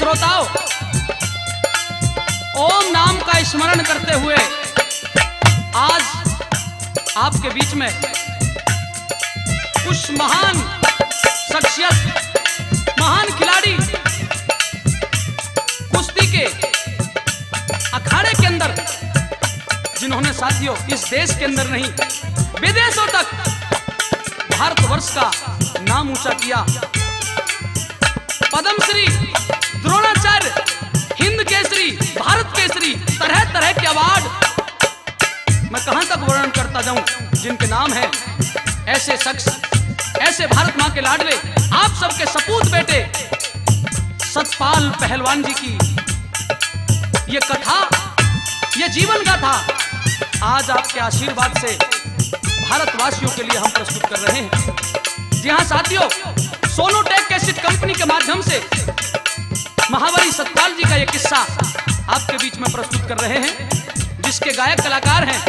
श्रोताओं, ओम नाम का स्मरण करते हुए आज आपके बीच में कुछ महान शख्सियत, महान खिलाड़ी कुश्ती के अखाड़े के अंदर, जिन्होंने साथियों इस देश के अंदर नहीं विदेशों तक भारतवर्ष का नाम ऊंचा किया। पद्मश्री, द्रोणाचार्य, हिंद केसरी, भारत केसरी, तरह तरह के अवार्ड मैं कहां तक वर्णन करता जाऊं, जिनके नाम है ऐसे शख्स, ऐसे भारत मां के लाडले, आप सबके सपूत बेटे सतपाल पहलवान जी की ये कथा, ये जीवन गाथा आज आपके आशीर्वाद से भारतवासियों के लिए हम प्रस्तुत कर रहे हैं। जी हां साथियों, सोनोटेक कैसेट कंपनी के माध्यम से महाबली सतपाल जी का यह किस्सा आपके बीच में प्रस्तुत कर रहे हैं, जिसके गायक कलाकार हैं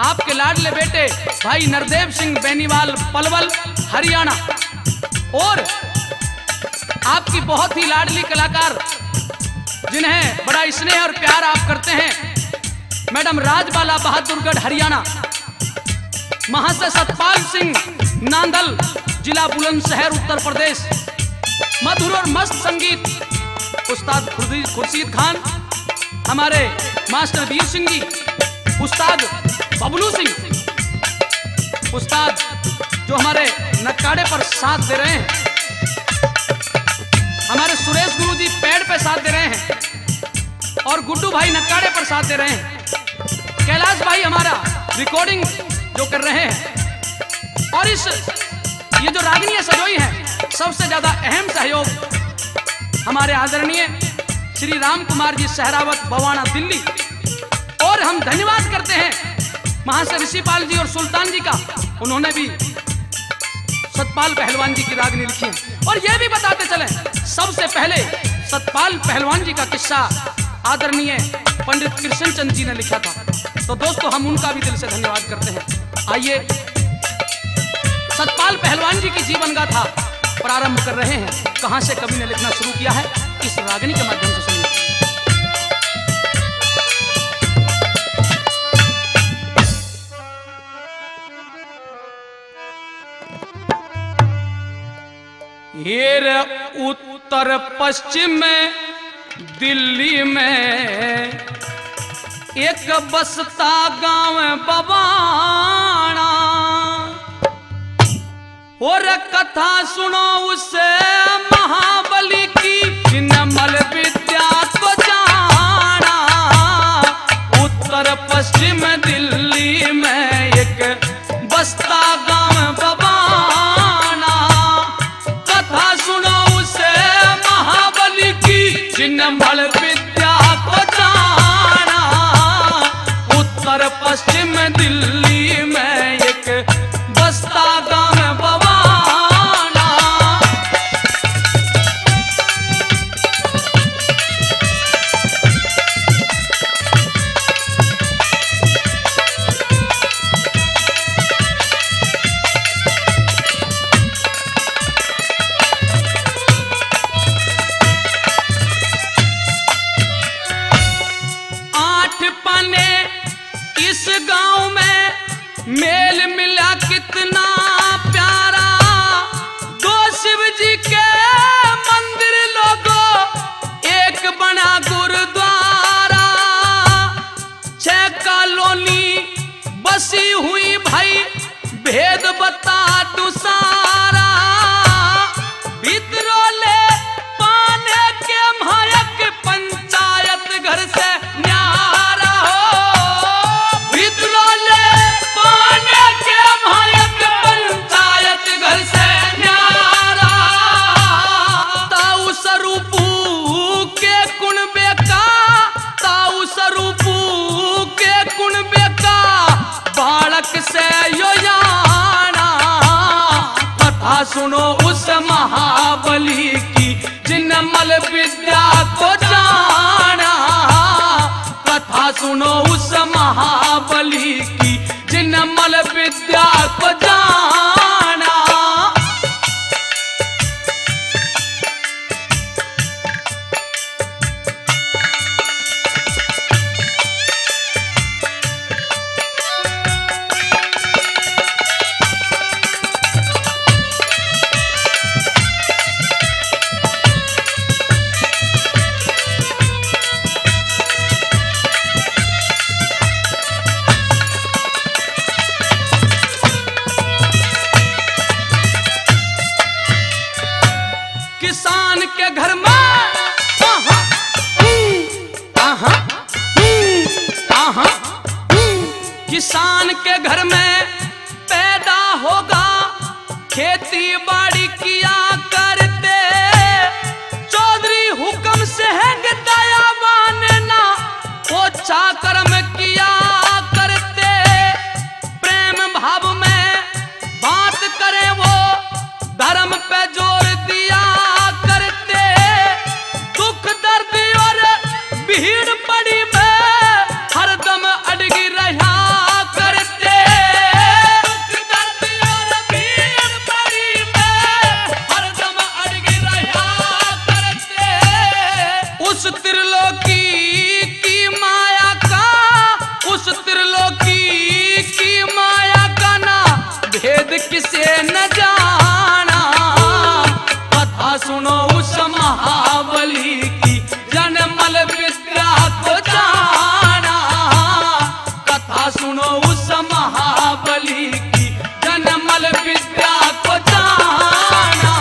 आपके लाडले बेटे भाई नरदेव सिंह बेनीवाल, पलवल, हरियाणा, और आपकी बहुत ही लाडली कलाकार जिन्हें बड़ा स्नेह और प्यार आप करते हैं, मैडम राजबाला, बहादुरगढ़, हरियाणा, महाशय सतपाल सिंह, नांदल, जिला बुलंदशहर, उत्तर प्रदेश। मधुर और मस्त संगीत उस्ताद खुर्शीद खान, हमारे मास्टर वीर सिंह जी, उस्ताद बबलू सिंह, उस्ताद जो हमारे नक्काड़े पर साथ दे रहे हैं, हमारे सुरेश गुरु जी पेड़ पे साथ दे रहे हैं, और गुड्डू भाई नक्काड़े पर साथ दे रहे हैं, कैलाश भाई हमारा रिकॉर्डिंग जो कर रहे हैं, और ये जो रागनीय सजोई है, सबसे ज्यादा अहम सहयोग हमारे आदरणीय श्री राम कुमार जी सहरावत, बवाना, दिल्ली। और हम धन्यवाद करते हैं महाशय ऋषिपाल जी और सुल्तान जी का, उन्होंने भी सतपाल पहलवान जी की रागनी लिखी है। और ये भी बताते चले, सबसे पहले सतपाल पहलवान जी का किस्सा आदरणीय पंडित कृष्णचंद जी ने लिखा था। तो दोस्तों, हम उनका भी दिल से धन्यवाद करते हैं। आइए सतपाल पहलवान जी की जीवन गाथा प्रारंभ कर रहे हैं। कहां से कवि ने लिखना शुरू किया है, इस रागनी के माध्यम से सुनिए। ये उत्तर पश्चिम में दिल्ली में एक बसता गांव बवाना, और कथा सुनो उसे महाबली की, जिनमल विद्या को जाना। उत्तर पश्चिम दिल्ली में एक बसता गांव बवाना, कथा सुनो उसे महाबली की, जिनमल विद्या को जाना। उत्तर पश्चिम दिल्ली में एक बसता गांव बवाना। इस गांव में मेल मिला कितना प्यारा, दो शिव जी के मंदिर लोगों, एक बना गुरुद्वारा। 6 कॉलोनी बसी हुई भाई, भेद बता तू सारा। भीतरोले पाने के महक, पंचायत घर से न्यारा हो। पंचायत घर से न्यारा, ताऊ स्वरूपू के कुणबे का, ताऊ स्वरूपू के कुणबे का, बालक से यो याना। कथा सुनो उस महाबली की, जिनमल विद्या को जाना। कथा सुनो उस महाबली की, जिनमल विद्या को जाना। किसान के घर में पैदा होगा, खेती बाड़ी किया करते, चौधरी हुक्म से है दया मानना, ओछा कर्म किया करते, प्रेम भाव में बात करे वो धर्म पे जोर दिया करते, दुख दर्द और भीड़ पड़ी में हरदम अड़गी रहा करते, दुख दर्द और भीड़ पड़ी में हरदम अड़गी रहा करते। उस त्रिलोकी की माया का, उस त्रिलोकी की माया का ना भेद किसे न जाना, कथा सुनो उस महाबली की जनमल विद्या को जाना, कथा सुनो उस महाबली की जनमल विद्या को जाना।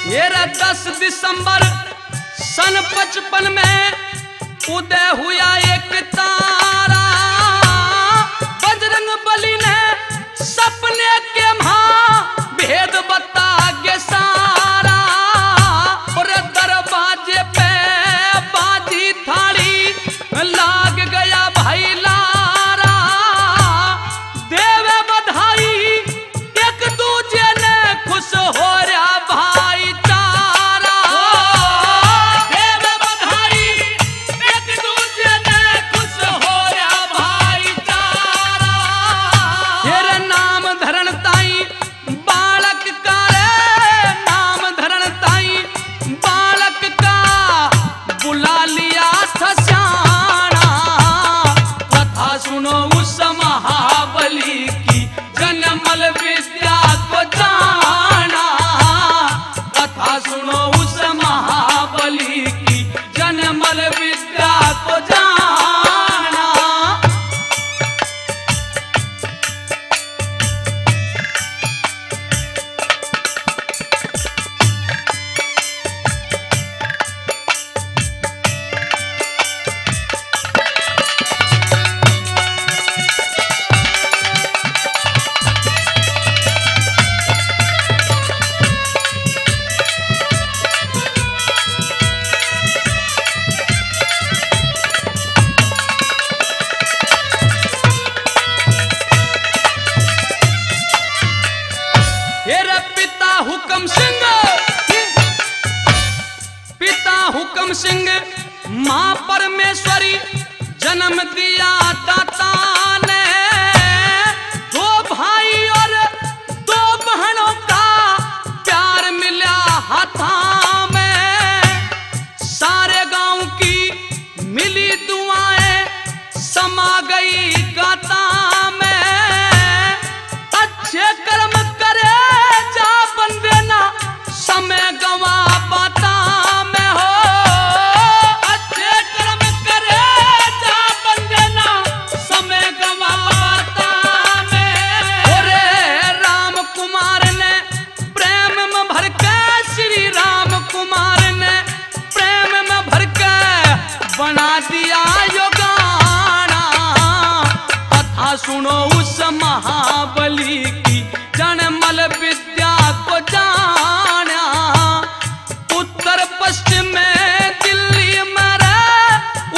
ये 10 दिसंबर सन 55 में उदय हुआ एक तारा, बजरंग बली ने सपने के भेद बता के सारा, और दरवाजे पे बाजी थाड़ी लाग गया भाई लारा, देवे बधाई एक दूजे ने खुश हो रहा भाई चारा, देवे बधाई एक दूजे ने खुश हो रहा भाई चारा। तेरे नाम धरण ताई बालक का रे, नाम धरण ताई बालक का बुला लिया था श्याणा, कथा सुनो उस महाबली की जनमल विद्या को जाना, कथा सुनो उस महाबली की जनमल विद्या को जाना। तेरे पिता हुक्म सिंह, पिता हुक्म सिंह मां परमेश्वरी जन्म दिया दाता ने, 2 भाई और 2 बहनों का प्यार मिला हाथा में, सारे गांव की मिली दुआएं समा गई गाता में, अच्छे कर्म करे जा बंदे ना समय गवा पाता में हो, अच्छे कर्म करे जा बंदे ना समय गवा पाता में। अरे राम कुमार ने प्रेम में भर के, श्री राम कुमार ने प्रेम में भर के बना दिया यो गाना, कथा सुनो उस महाबली की जनमल विद्या को जाना, उत्तर पश्चिम में दिल्ली में रे,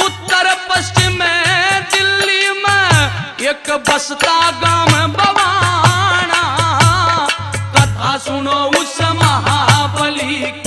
उत्तर पश्चिम में दिल्ली में एक बसता गांव बवाना, कथा सुनो उस महाबली की